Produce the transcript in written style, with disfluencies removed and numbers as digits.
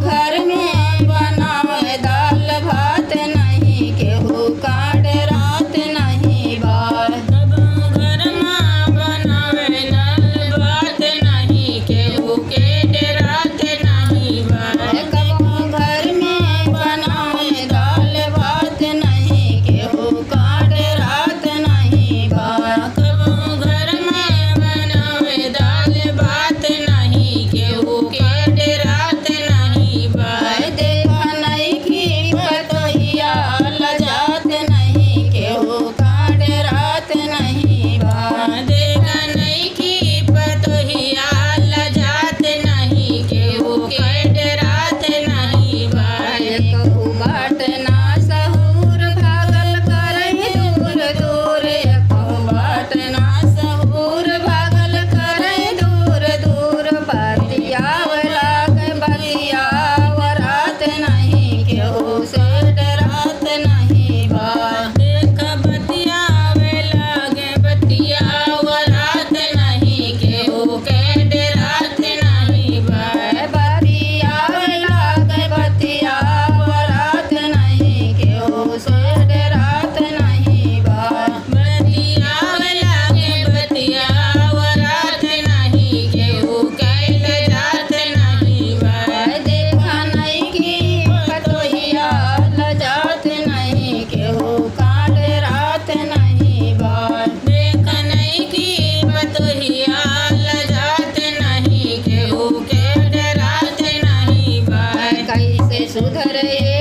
घर में बनावे दाल भात नहीं केहू काट रात नहीं बार। कबो घर में बनावे दाल भात नहीं केहू काट रात नहीं बार। कबो घर में बनावे दाल भात नहीं केहू काट रात नहीं बार। कबो घर में बनावे दाल भात नहीं केहू काट रात नहीं बार। देखा नहीं की पतोहिया लजात नहीं केहू काट रात नहीं बार। देखा नहीं कि पतोहिया लजात नहीं केहू काट रात नहीं बार। कहू बाट ना सहूर भागल करई दूर दूर। कहू बाट ना सहूर भागल करई दूर दूर। बतियाव लागे बतियाव रात नहीं केहू से डरात नहीं बार। देखा बतियावे लागे बतियाव रात नहीं केहू काट रात नहीं बार। बतियाव लागे बतियाव रात नहीं केहू से डरात नहीं बार। बतियावे लागे बतियाव रात नहीं केहू काट रात नहीं बार। देखा नहीं की पतोहिया लजात नहीं केहू काट रात नहीं बार। देखा नहीं कि पतोहिया लजात नहीं केहू काट रात नहीं बार। कैसे सुधरे